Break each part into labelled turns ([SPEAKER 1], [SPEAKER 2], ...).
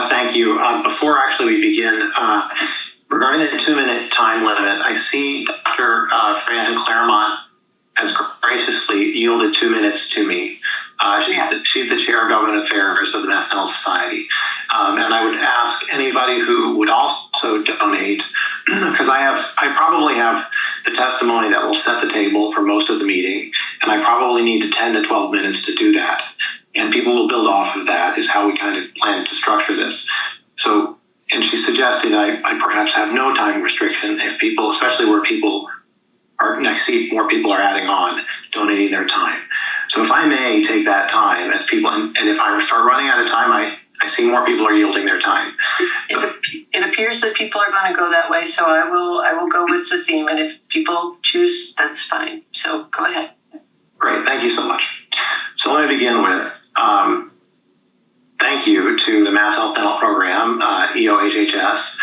[SPEAKER 1] Thank you. Before actually we begin, regarding the 2-minute time limit, I see Dr. Fran Claremont has graciously yielded 2 minutes to me. She's the chair of government affairs of the Mass Dental Society. And I would ask anybody who would also donate, because I probably have the testimony that will set the table for most of the meeting, and I probably need 10 to 12 minutes to do that. And people will build off of that is how we kind of plan to structure this. So, and she's suggesting I perhaps have no time restriction if people, especially where people are, and I see more people are adding on, donating their time. So if I may take that time as people, and if I start running out of time, I see more people are yielding their time.
[SPEAKER 2] It appears that people are going to go that way, so I will go with the theme, and if people choose, that's fine. So go ahead.
[SPEAKER 1] Great, thank you so much. So let me begin with thank you to the MassHealth Dental Program, EOHHS,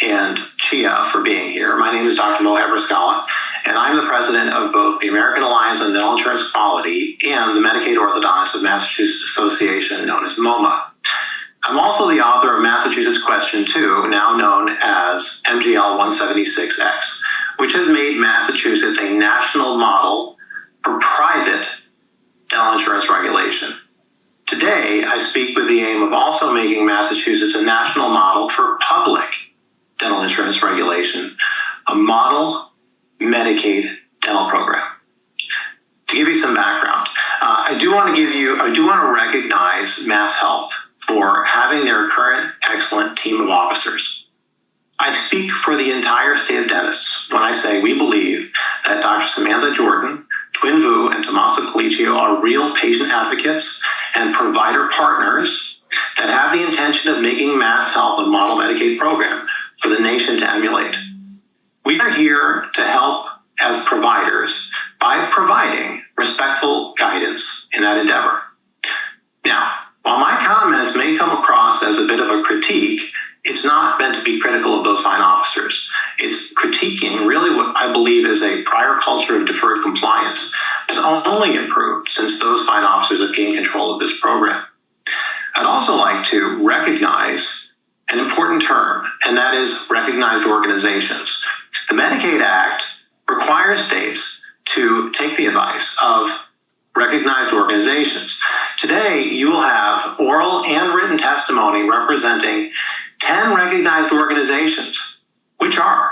[SPEAKER 1] and CHIA for being here. My name is Dr. Mouhab Rizkallah, and I'm the president of both the American Alliance on Dental Insurance Quality and the Medicaid Orthodontics of Massachusetts Association, known as MoMA. I'm also the author of Massachusetts Question 2, now known as MGL 176X, which has made Massachusetts a national model for private dental insurance regulation. Today, I speak with the aim of also making Massachusetts a national model for public dental insurance regulation, a model Medicaid dental program. To give you some background, I do want to recognize MassHealth for having their current excellent team of officers. I speak for the entire state of dentists when I say we believe that Dr. Samantha Jordan, Twin Vu, and Tommaso Colicchio are real patient advocates and provider partners that have the intention of making MassHealth a model Medicaid program for the nation to emulate. We are here to help as providers by providing respectful guidance in that endeavor. Now, while my comments may come across as a bit of a critique, it's not meant to be critical of those fine officers. It's critiquing really what I believe is a prior culture of deferred compliance has only improved since those fine officers have gained control of this program. I'd also like to recognize an important term, and that is recognized organizations. The Medicaid Act requires states to take the advice of recognized organizations. Today, you will have oral and written testimony representing 10 recognized organizations, which are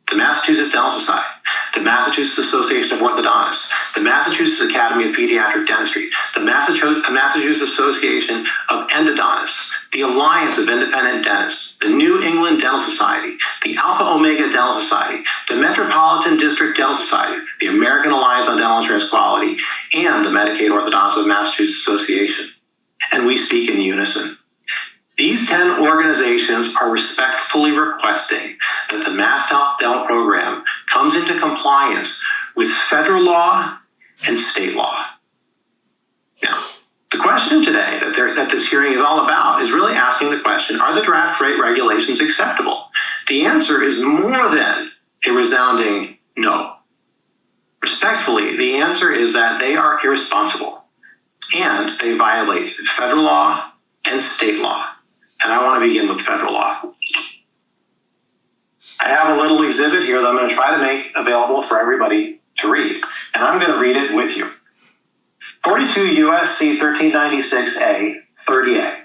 [SPEAKER 1] the Massachusetts Dental Society, the Massachusetts Association of Orthodontists, the Massachusetts Academy of Pediatric Dentistry, the Massachusetts Association of Endodontists, the Alliance of Independent Dentists, the New England Dental Society, the Alpha Omega Dental Society, the Metropolitan District Dental Society, the American Alliance on Dental Insurance Quality, and the Medicaid Orthodontics of Massachusetts Association. And we speak in unison. These 10 organizations are respectfully requesting that the MassHealth Dental Program comes into compliance with federal law and state law. Now, the question today that this hearing is all about is really asking the question, are the draft rate regulations acceptable? The answer is more than a resounding no. Respectfully, the answer is that they are irresponsible and they violate federal law and state law. And I want to begin with federal law. I have a little exhibit here that I'm going to try to make available for everybody to read. And I'm going to read it with you. 42 U.S.C. 1396A, 30A.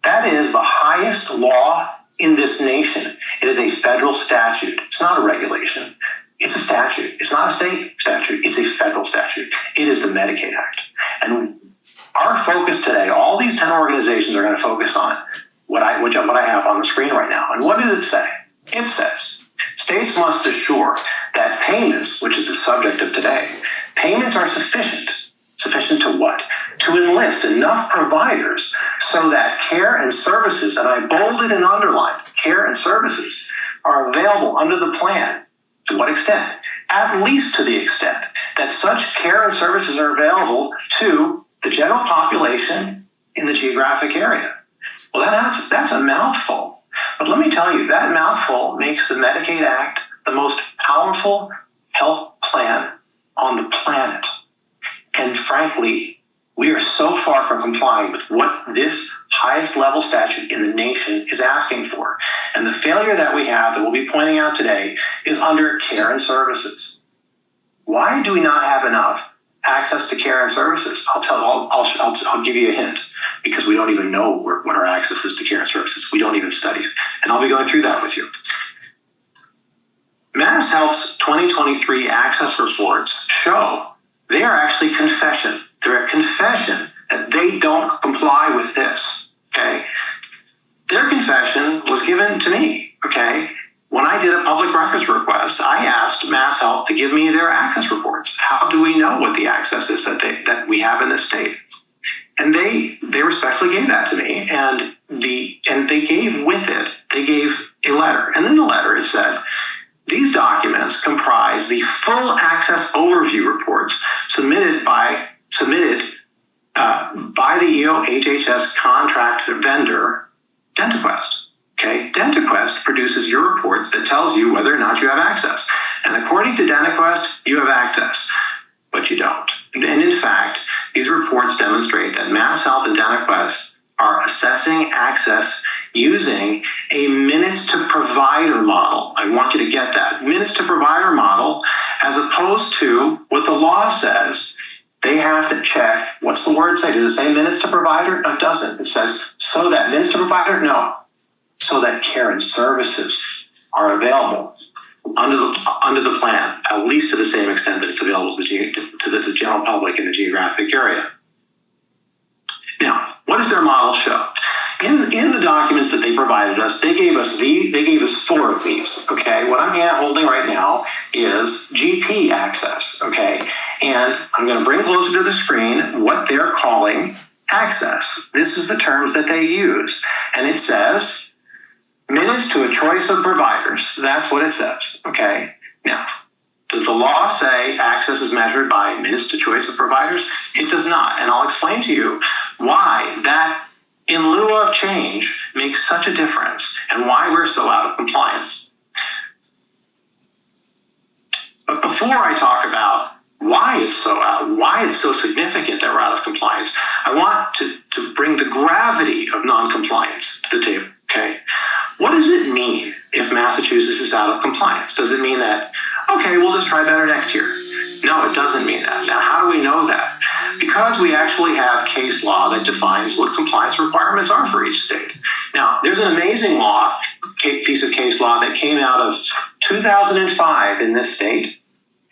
[SPEAKER 1] That is the highest law in this nation. It is a federal statute. It's not a regulation. It's a statute. It's not a state statute. It's a federal statute. It is the Medicaid Act. And our focus today, all these 10 organizations are going to focus on what I have on the screen right now. And what does it say? It says, states must assure that payments, which is the subject of today, payments are sufficient. Sufficient to what? To enlist enough providers so that care and services, and I bolded and underlined, care and services are available under the plan. To what extent? At least to the extent that such care and services are available to the general population in the geographic area. Well, that's a mouthful. But let me tell you, that mouthful makes the Medicaid Act the most powerful health plan on the planet. And frankly, We are so far from complying with what this highest level statute in the nation is asking for. And the failure that we have that we'll be pointing out today is under care and services. Why do we not have enough access to care and services? I'll give you a hint, because we don't even know what our access is to care and services. We don't even study it. And I'll be going through that with you. MassHealth's 2023 access reports show they are actually confession. They're a confession that they don't comply with this, okay? Their confession was given to me, okay? When I did a public records request, I asked MassHealth to give me their access reports. How do we know what the access is that we have in this state? And they respectfully gave that to me, and they gave with it, they gave a letter. And in the letter it said, these documents comprise the full access overview reports submitted by the EOHHS contract vendor, DentaQuest. Okay, DentaQuest produces your reports that tells you whether or not you have access. And according to DentaQuest, you have access, but you don't. And in fact, these reports demonstrate that MassHealth and DentaQuest are assessing access using a minutes to provider model. I want you to get that. Minutes to provider model, as opposed to what the law says. They have to check, what's the word say? Does it say minutes to provider? No, it doesn't. It says, so that minutes to provider? No. So that care and services are available under the plan, at least to the same extent that it's available to the general public in the geographic area. Now, what does their model show? In the documents that they provided us, they gave us 4 of these. Okay, what I'm holding right now is GP access. Okay, and I'm going to bring closer to the screen what they're calling access. This is the terms that they use, and it says minutes to a choice of providers. That's what it says. Okay, now, does the law say access is measured by minutes to choice of providers? It does not, and I'll explain to you why that, in lieu of change, makes such a difference and why we're so out of compliance. But before I talk about why it's so significant that we're out of compliance, I want to bring the gravity of non-compliance to the table, okay? What does it mean if Massachusetts is out of compliance? Does it mean that, okay, we'll just try better next year? No, it doesn't mean that. Now, how do we know that? Because we actually have case law that defines what compliance requirements are for each state. Now, there's an amazing piece of case law that came out of 2005 in this state,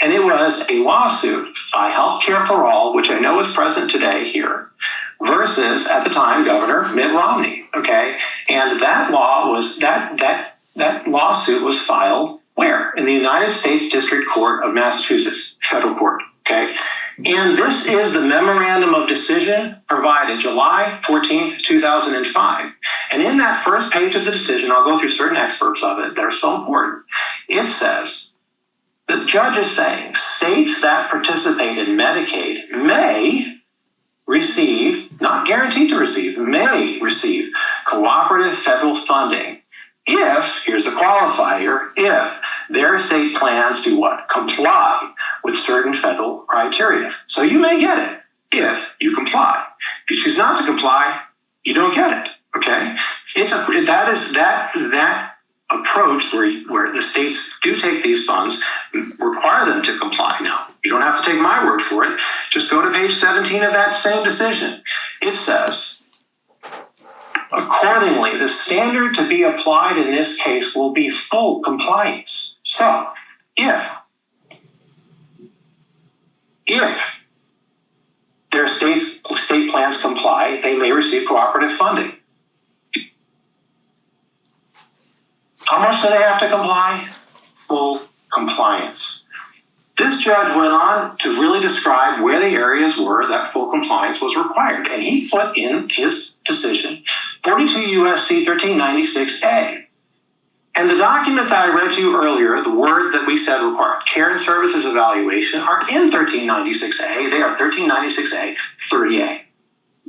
[SPEAKER 1] and it was a lawsuit by Healthcare for All, which I know is present today here, versus, at the time, Governor Mitt Romney, okay? And that lawsuit was filed where? In the United States District Court of Massachusetts, federal court, okay? And this is the memorandum of decision provided July 14th, 2005. And in that first page of the decision, I'll go through certain excerpts of it that are so important. It says, the judge is saying, states that participate in Medicaid may receive, not guaranteed to receive, may receive cooperative federal funding if, here's the qualifier, if their state plans to what? Comply with certain federal criteria. So you may get it if you comply. If you choose not to comply, you don't get it, okay? That approach where the states do take these funds, require them to comply. Now, you don't have to take my word for it. Just go to page 17 of that same decision. It says, accordingly, the standard to be applied in this case will be full compliance. So, if their state plans comply, they may receive cooperative funding. How much do they have to comply? Full compliance. This judge went on to really describe where the areas were that full compliance was required. And he put in his decision 42 U.S.C. 1396A. And the document that I read to you earlier, the words that we said require care and services evaluation, are in 1396A. They are 1396A 30A.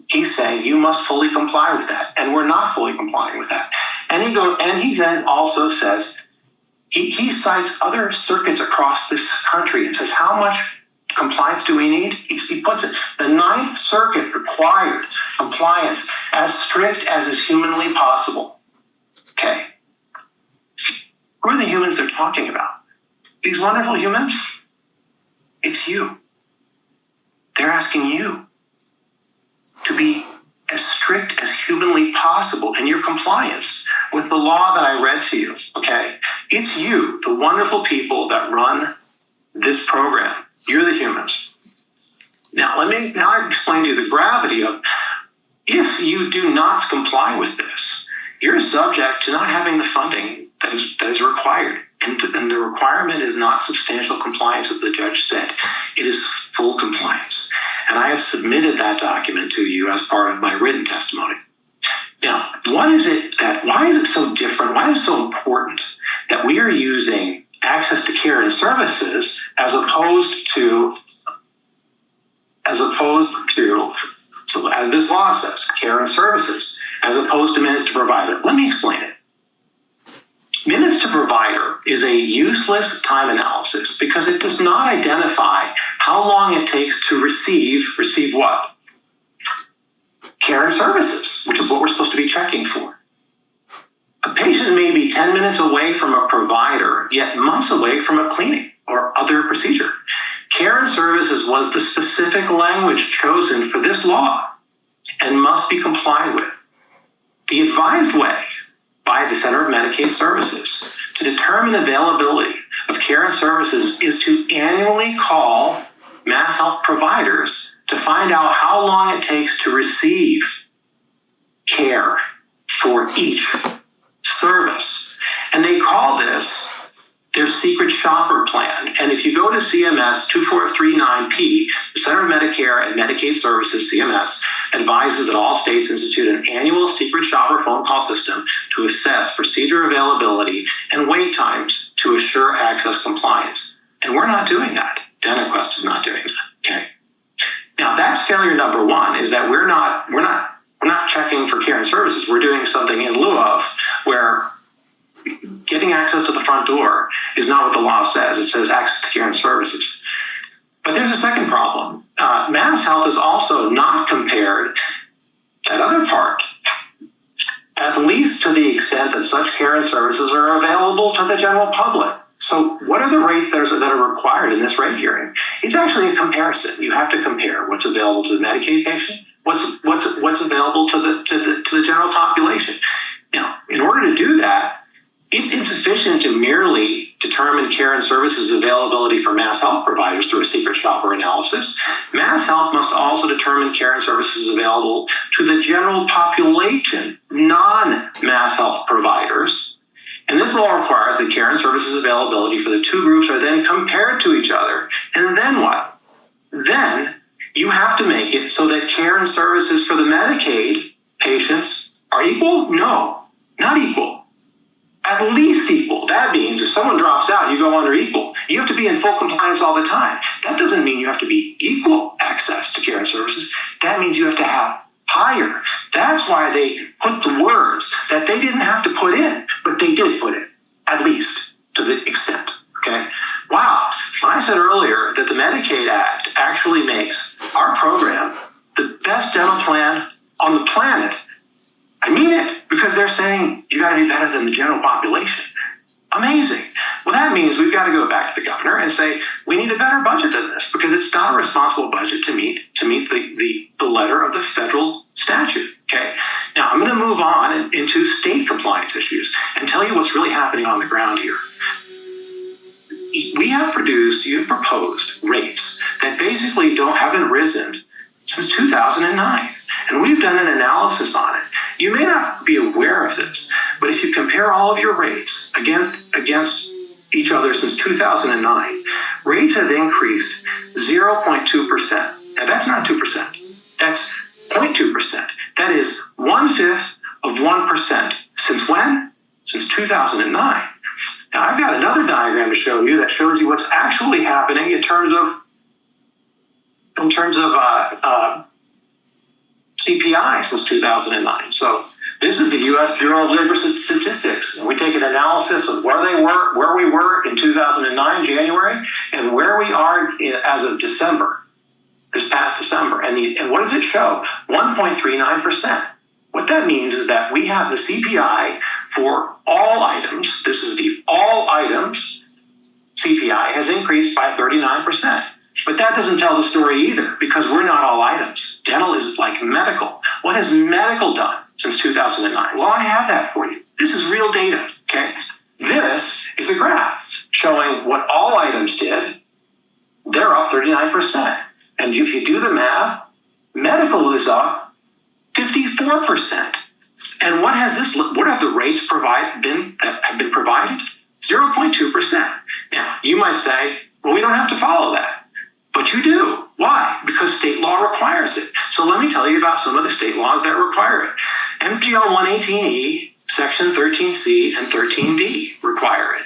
[SPEAKER 1] He's saying you must fully comply with that, and we're not fully complying with that. And he then also says, he cites other circuits across this country and says, how much compliance do we need? He puts it, the Ninth Circuit required compliance as strict as is humanly possible. Okay. Who are the humans they're talking about? These wonderful humans? It's you. They're asking you to be as strict as humanly possible in your compliance with the law that I read to you, okay? It's you, the wonderful people that run this program. You're the humans. Now, I explain to you the gravity of, if you do not comply with this, you're subject to not having the funding that is required. And the requirement is not substantial compliance, as the judge said. It is full compliance. And I have submitted that document to you as part of my written testimony. Now, why is it so different? Why is it so important that we are using access to care and services as opposed to, so as this law says, care and services, as opposed to minutes to provider? Let me explain it. Minutes to provider is a useless time analysis because it does not identify how long it takes to receive what? Care and services, which is what we're supposed to be checking for. A patient may be 10 minutes away from a provider, yet months away from a clinic or other procedure. Care and services was the specific language chosen for this law and must be complied with. The advised way by the Center of Medicaid Services to determine availability of care and services is to annually call MassHealth providers to find out how long it takes to receive care for each service. And they call this their secret shopper plan. And if you go to CMS 2439P, the Center of Medicare and Medicaid Services, CMS, advises that all states institute an annual secret shopper phone call system to assess procedure availability and wait times to assure access compliance. And we're not doing that. DentaQuest is not doing that. Okay. Now that's failure number one, is that we're not checking for care and services. We're doing something in lieu of, where getting access to the front door is not what the law says. It says access to care and services. But there's a second problem. MassHealth is also not compared, that other part, at least to the extent that such care and services are available to the general public. So what are the rates that are required in this rate hearing? It's actually a comparison. You have to compare what's available to the Medicaid patient, what's available to the general population. Now, in order to do that, it's insufficient to merely determine care and services availability for MassHealth providers through a secret shopper analysis. MassHealth must also determine care and services available to the general population, non-MassHealth providers. And this law requires that care and services availability for the two groups are then compared to each other. And then what? Then you have to make it so that care and services for the Medicaid patients are equal? No, not equal. At least equal. That means if someone drops out, you go under equal. You have to be in full compliance all the time. That doesn't mean you have to be equal access to care and services. That means you have to have higher. That's why they put the words that they didn't have to put in, but they did put in, at least to the extent. Okay? Wow. When I said earlier that the Medicaid Act actually makes our program the best dental plan on the planet, I mean it, because they're saying you got to be better than the general population. Amazing. Well, that means we've got to go back to the governor and say we need a better budget than this, because it's not a responsible budget to meet the letter of the federal statute. Okay. Now I'm going to move on into state compliance issues and tell you what's really happening on the ground here. You've proposed rates that basically haven't risen since 2009. And we've done an analysis on it. You may not be aware of this, but if you compare all of your rates against each other since 2009, rates have increased 0.2%. Now that's not 2%. That's 0.2%. That is 1/5 of 1%. Since when? Since 2009. Now I've got another diagram to show you that shows you what's actually happening in terms of CPI since 2009. So This is the U.S. Bureau of Labor Statistics, and we take an analysis of where we were in 2009, January, and where we are as of December, this past December. And what does it show? 1.39%. What that means is that we have the CPI for all items. This is the all items CPI has increased by 39%. But that doesn't tell the story either, because we're not all items. Dental is like medical. What has medical done since 2009? Well, I have that for you. This is real data, okay? This is a graph showing what all items did. They're up 39%. And if you do the math, medical is up 54%. And what have the rates have been provided? 0.2%. Now, you might say, well, we don't have to follow that. But you do. Why? Because state law requires it. So let me tell you about some of the state laws that require it. MPL 118E, Section 13C, and 13D require it.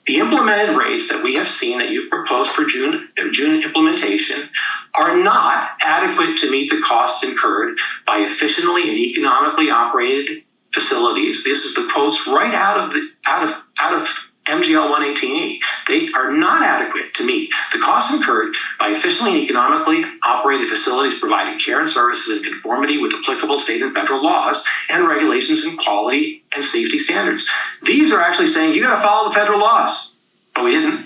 [SPEAKER 1] The implemented rates that we have seen that you've proposed for June implementation are not adequate to meet the costs incurred by efficiently and economically operated facilities. This is the quotes right out of MGL 118E. They are not adequate to meet the costs incurred by efficiently and economically operated facilities providing care and services in conformity with applicable state and federal laws and regulations and quality and safety standards. These are actually saying you got to follow the federal laws, but we didn't.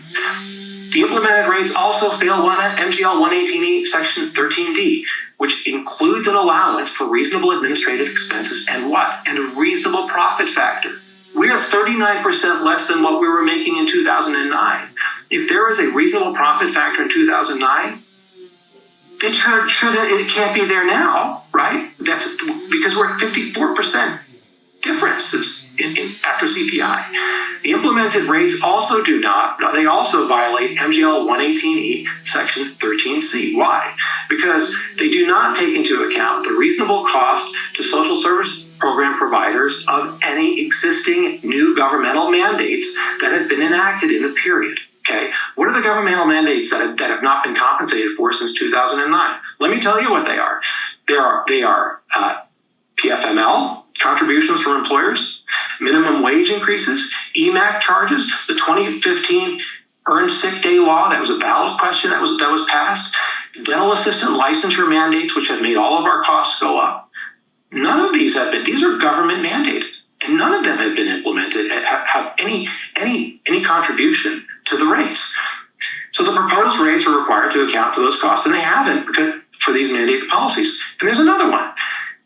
[SPEAKER 1] The implemented rates also fail MGL 118E Section 13D, which includes an allowance for reasonable administrative expenses and a reasonable profit factor. We are 39% less than what we were making in 2009. If there is a reasonable profit factor in 2009, it can't be there now, right? That's because we're at 54% differences after CPI. The implemented rates also violate MGL 118E Section 13C. Why? Because they do not take into account the reasonable cost to social service program providers of any existing new governmental mandates that have been enacted in the period. Okay, what are the governmental mandates that have not been compensated for since 2009? Let me tell you what they are. They are PFML contributions from employers, minimum wage increases, EMAC charges, the 2015 Earned Sick Day law, that was a ballot question that was passed, dental assistant licensure mandates, which have made all of our costs go up. None of these these are government mandated, and none of them have been implemented, have any contribution to the rates. So the proposed rates are required to account for those costs, and they haven't for these mandated policies. And there's another one,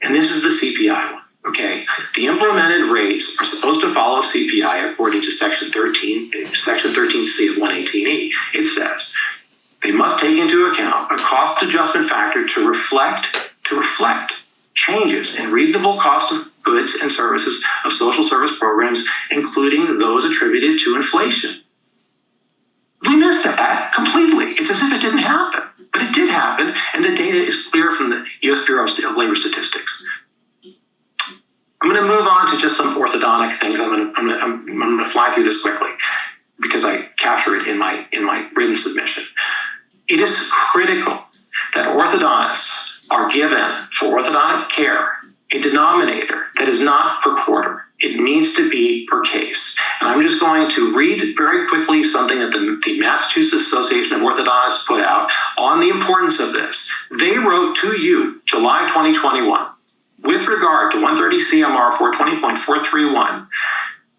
[SPEAKER 1] and this is the CPI one. Okay, the implemented rates are supposed to follow CPI according to Section 13C of 118E. It says they must take into account a cost adjustment factor to reflect changes in reasonable cost of goods and services of social service programs, including those attributed to inflation. We missed that completely. It's as if it didn't happen, but it did happen, and the data is clear from the U.S. Bureau of Labor Statistics. I'm going to move on to just some orthodontic things. I'm going to fly through this quickly because I capture it in my written submission. It is critical that orthodontists are given for orthodontic care a denominator that is not per quarter. It needs to be per case. And I'm just going to read very quickly something that the Massachusetts Association of Orthodontists put out on the importance of this. They wrote to you, July 2021, with regard to 130 CMR 420.431,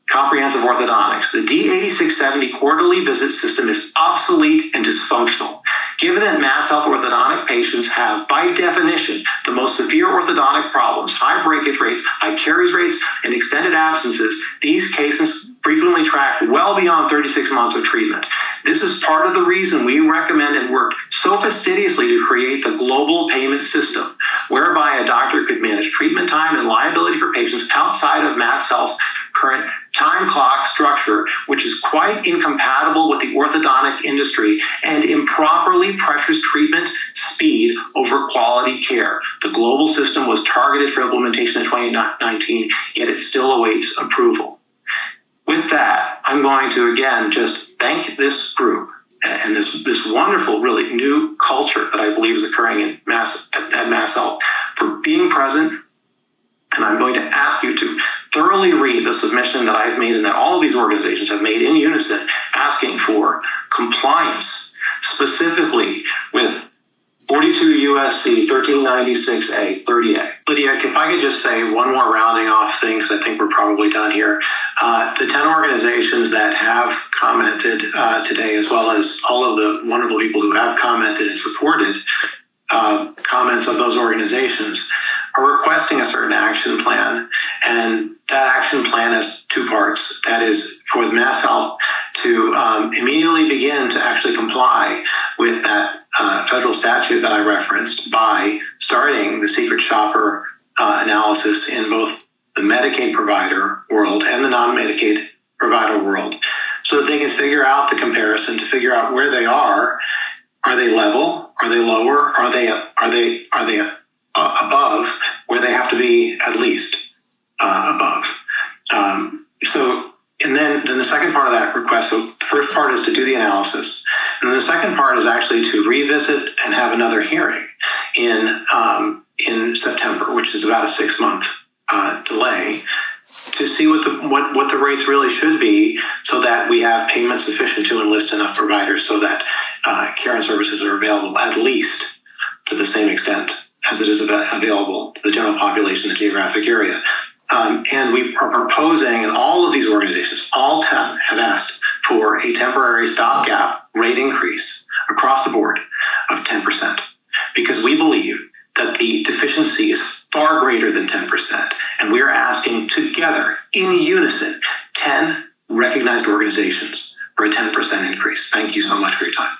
[SPEAKER 1] comprehensive orthodontics, the D8670 quarterly visit system is obsolete and dysfunctional. Given that MassHealth orthodontic patients have, by definition, the most severe orthodontic problems, high breakage rates, high caries rates, and extended absences, these cases frequently track well beyond 36 months of treatment. This is part of the reason we recommend and work so fastidiously to create the global payment system, whereby a doctor could manage treatment time and liability for patients outside of MassHealth's current time clock structure, which is quite incompatible with the orthodontic industry and improperly pressures treatment speed over quality care. The global system was targeted for implementation in 2019, yet it still awaits approval. With that, I'm going to again just thank this group and this wonderful, really new culture that I believe is occurring at MassHealth for being present And I'm going to ask you to thoroughly read the submission that I've made and that all of these organizations have made in unison, asking for compliance specifically with 42 USC 1396A 30A. Lydia, if I could just say one more rounding off thing, because I think we're probably done here. The 10 organizations that have commented today, as well as all of the wonderful people who have commented and supported comments of those organizations, are requesting a certain action plan, and that action plan has two parts. That is for the MassHealth to immediately begin to actually comply with that federal statute that I referenced by starting the secret shopper analysis in both the Medicaid provider world and the non-Medicaid provider world, so that they can figure out the comparison, to figure out where they are. Are they level? Are they lower? Are they above where they have to be at least above? And then the second part of that request, so the first part is to do the analysis. And then the second part is actually to revisit and have another hearing in September, which is about a 6-month delay, to see what the rates really should be, so that we have payment sufficient to enlist enough providers so that care and services are available at least to the same extent as it is available to the general population in the geographic area. And we are proposing, and all of these organizations, all 10, have asked for a temporary stopgap rate increase across the board of 10%, because we believe that the deficiency is far greater than 10%. And we are asking together, in unison, 10 recognized organizations for a 10% increase. Thank you so much for your time.